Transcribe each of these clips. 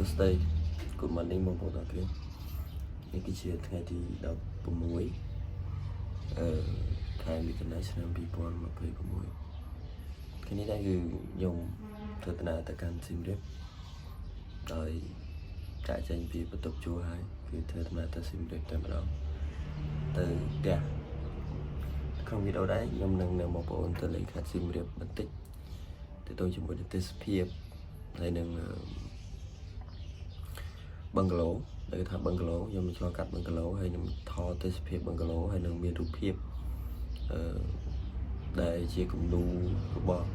Thursday Good morning បងប្អូនទាំងអស់គ្នានេះគឺជាថ្ងៃទី16ខែមិថុនាឆ្នាំ2026ថ្ងៃនេះដែរគឺខ្ញុំធ្វើដំណើរទៅកាន់សៀមរាបដោយចាក់ចែងពីបន្ទប់ជួលហើយគឺធ្វើដំណើរទៅសៀមរាបតែម្ដងទៅផ្ទះក្នុងវីដេអូដែរខ្ញុំនឹងនាំបងប្អូនទៅលេងខេត្តសៀមរាបបន្តិចទៅជាមួយនឹងទេសភាពហើយនឹងbungalow ដែលថា bungalow ខ្ញុំឆ្លងកាត់ bungalow ហើយខ្ញុំថតទេសភាព bungalow ហើយនឹងមានរូបភាពដែលជាគំនូររបស់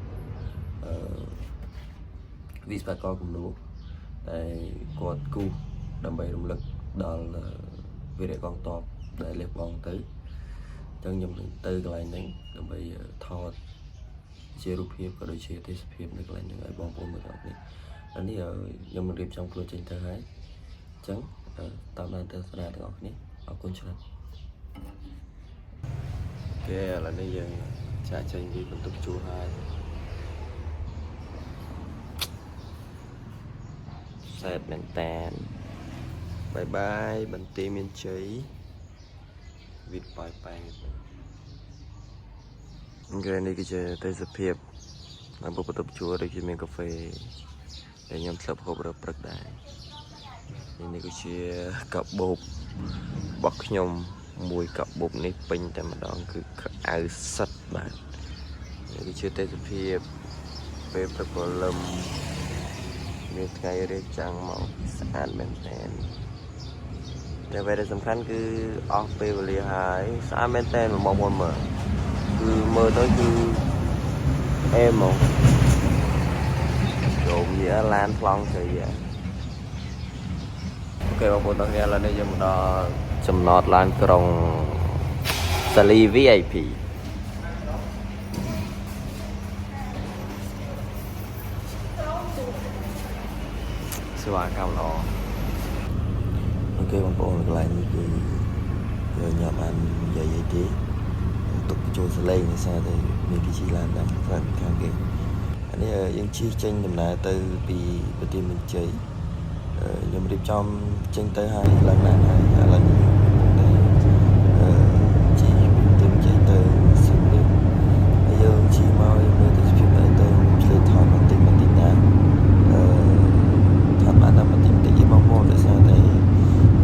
វិស្វករគំនូរដែលគាត់គូសដើម្បីរំលឹកដល់វីរៈកងទ័ពដែលលះបង់ទៅអញ្ចឹងខ្ញុំនឹងទៅកន្លែងហ្នឹងដើម្បីថតជារូបភាពក៏ដូចជាទេសភាពនៅកន្លែងហ្នឹងឲ្យបងប្អូនមើលដល់នេះនេះខ្ញុំនឹងរៀបចំខ្លួនចេញទៅហើយអញ្ចឹងតាមដានទស្សនាទាំងអស់គ្នាអរគុណច្រើនឥឡូវនេះយើងចាក់ចេញពីបន្ទប់ជួលហើយសែតមែនតានបាយបាយបន្ទាយមានជ័យវិតប៉ាយប៉ែងនេះគឺជាទេសភាពនៅបន្ទប់ជួលដូចជាមានកាហ្វេដែលខ្ញុំធ្លាប់ហូបរព្រឹកដែរនេះគឺជាកាបូបរបស់ខ្ញុំមួយកាបូបនេះពេញតែម្ដងគឺអាវសិតបាទនេះគឺជាទេសភាពពេលព្រឹកព្រលឹមមានថ្ងៃរាចាំងមកស្អាតមែនទែនតែអ្វីដែលសំខាន់គឺអស់ពេលវេលាហើយស្អាតមែនទែនបងប្អូនមើលគឺមើលទៅគឺអេហ្មងចូលវាឡានប្លង់ស្អីអូខេបងប្អូនទាំងគ្នាឥឡូវនេះយើងមកដល់ចំណតឡានក្រុងសាលី VIP សេវាកម្មល្អអូខេបងប្អូនកន្លែងនេះគឺខ្ញុំបាននិយាយអីទេទុកបញ្ចូលសលេងដោយសារតែមានគេជិះឡានដល់ខាងគេអានេះយើងជិះចេញដំណើរទៅពីប្រទេសមានជ័យខ្ញុំរៀបចំចេញទៅហើយឡើងណាស់ហើយឥឡូវនេះជីពីទៅចេញទៅសៀមរាបហើយយើងជីមកមើលទៅភាពទៅឆ្លៀតថតបន្តិចណាថតបានតែបន្តិចទេបងប្អូនដោយសារតែ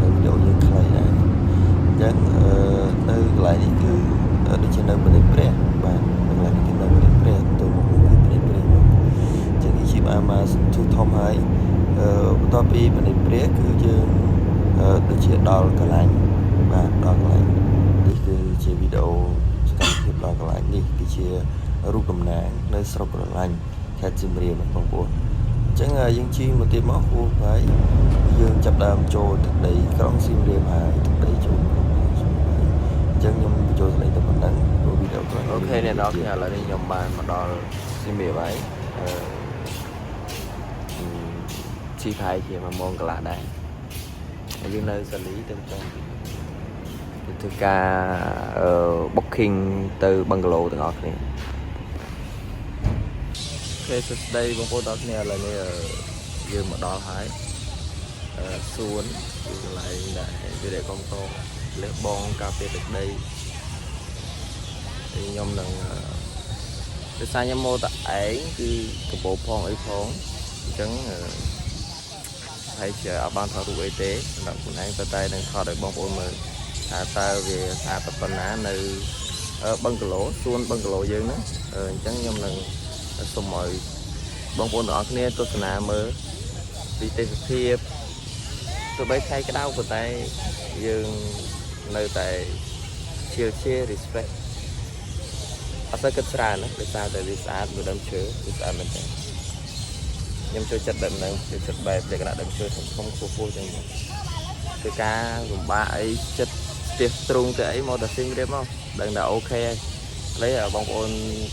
វីដេអូយើងខ្លីដែរអញ្ចឹងនៅកន្លែងនេះគឺដូចជានៅប្រទេសព្រះបាទកន្លែងនេះគឺនៅប្រទេសព្រះទៅមកគឺប្រទេសព្រះអញ្ចឹងជីបានមកទូធំហើយបន្ទាប់ពីប្រទេសព្រះគឺយើងដូចជាដល់កន្លែងបាទដល់កន្លែងនេះគឺជាវីដេអូសកម្មភាពដល់កន្លែងនេះគឺជារូបតំណាងនៅស្រុកក្រឡាញ់ខេត្តសៀមរាបបងប្អូនអញ្ចឹងយើងជិះមកទៀតមកហើយយើងចាប់ដើមចូលទឹកដីក្រុងសៀមរាបហើយទឹកដីចូលអញ្ចឹងខ្ញុំបញ្ចូលសលេងទៅប៉ុណ្ណឹងវីដេអូក្រោយអូខេអ្នកនរគ្នាឥឡូវនេះខ្ញុំបានមកដល់សៀមរាបហើយជីផាយជា1 ម៉ោងកន្លះដែរហើយយើងនៅសាលីទៅចុងធ្វើការbooking ទៅ bungalow ទាំងអស់គ្នាអូខេសួស្តីបងប្អូនទាំងអស់គ្នាឥឡូវនេះយើងមកដល់ហើយសួនគឺកន្លែងដែលវិរៈកងទ័ពលះបង់ការពារទឹកដីហើយខ្ញុំនឹងដោយសារខ្ញុំមកតែឯងគឺកំពូលផងអីផងអញ្ចឹងហើយជាអត់បានថតរូបអីទេសម្រាប់ខ្លួនឯងតែនឹងថតឲ្យបងប្អូនមើលថាតើវាស្អាតប៉ុណ្ណានៅbungalowសួន bungalow យើងហ្នឹងអញ្ចឹងខ្ញុំនឹងសូមឲ្យបងប្អូនទាំងអស់គ្នាទស្សនាមើលពីទេសភាពទោះបីថ្ងៃក្តៅប៉ុន្តែយើងនៅតែជា respect អត់ទៅគិតច្រើនណាដោយសារតែវាស្អាតមួយដើមឈើវាស្អាតមែនទេខ្ញុំចូលចិត្តបែបហ្នឹងចូលចិត្តបែបលក្ខណៈដើមឈើធំខ្ពស់ចឹងគឺការលំបាកអីចិត្តផ្ទះទ្រូងទៅអីមកតែសៀមរាបមកដឹងថាអូខេហើយឥឡូវបងប្អូន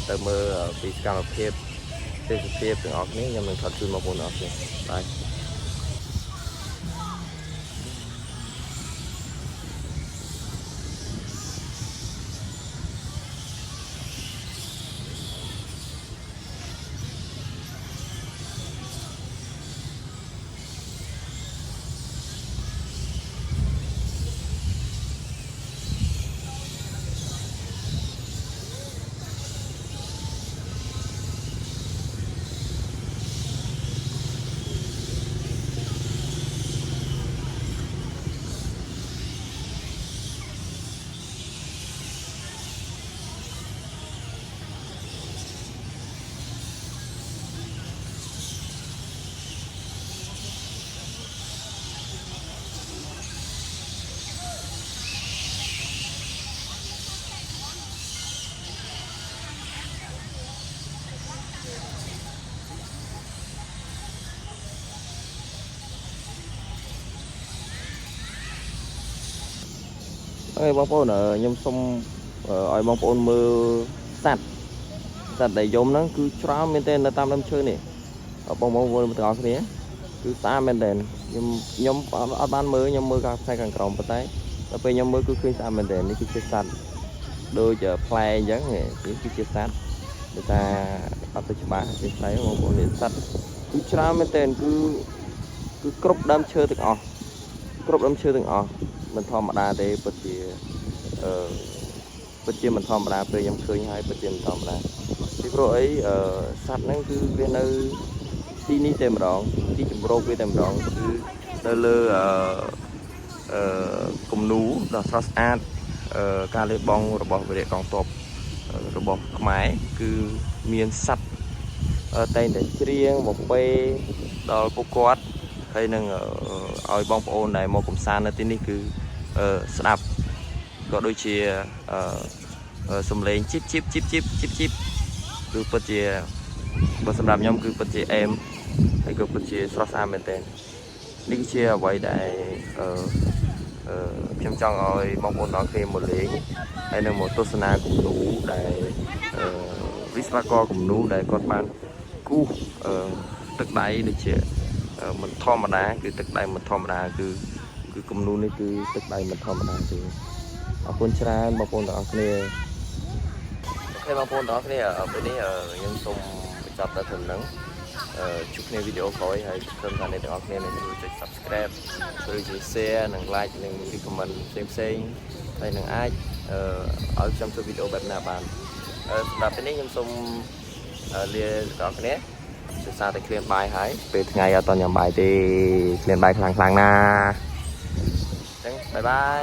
ទៅមើលពីសកម្មភាពទេសភាពទាំងអស់គ្នាខ្ញុំនឹងថតជូនបងប្អូនទាំងអស់គ្នាបាទ Ơi bóng bóng ở nhâm sông ở bóng bóng mơ sạt sạt đầy giống nó cứ trao bên tên là tam năm chơi nè ở bóng bóng vô một cái thế cứ xa bên đèn nhưng nhóm ở ban mới nhóm mơ càng sai càng còng vào tay và bây nhóm mơ cứ khơi xa bên đèn đi cứ chơi sạt đôi giờ play giống này cứ chơi sạt người ta ở tới ba chơi thấy bóng bóng điện sạt cứ trao bên tên cứ cướp đam chơi từng ọ cướp đam chơi từng ọ mình thò mặt ra để bật thì bật chia mình thòm ra về em khơi hai bật chia mình thòm ra thì pro ấy sạt nó cứ bên nơi tí ní tem rong tí chùm pro với tem rong cứ lơ lơ cùng nú là sauce ad cà lê bong rồi bỏ về để còn top rồi bỏ máy cứ miên sắt tay để riêng một bê đó cô quát hay nâng ở bong ôn này một cùng san ở tí ní cứ snap có đôi chia xung lên chip cứ bật chia bật sầm đạp nhóm cứ bật chia em hay cứ bật chia xóa xa bên tên đi chia vậy đại trong trong rồi mong muốn nói thêm một lý hay là một tosana cũng đủ để visvaco cũng đủ để con ban cu tức đáy để chia mình thom mà đá cứ tức đáy mình thom mà đá cứ cùng luôn cứ tức đáy mình thom mà đá thì ở con trai bọc bồn đó kia thêm bọc bồn đó kia ở bênนี้ยังส่งจับตาถึงนั้นชุดในวิดีโอคอยให้เพิ่มทางในตัวนี้ในมือจะ subscribe หรือจะ share หนึ่ง like หนึ่ง comment เซ็งๆให้หนึ่งai ở trongตัววิดีโอแบบnào bạn สำหรับbênนี้ยังส่งเรียนđó kiaศึกษาแต่เคลียร์ใบหายเป็นไงตอนยามบ่ายที่เคลียร์ใบคลังๆนะจังบายบาย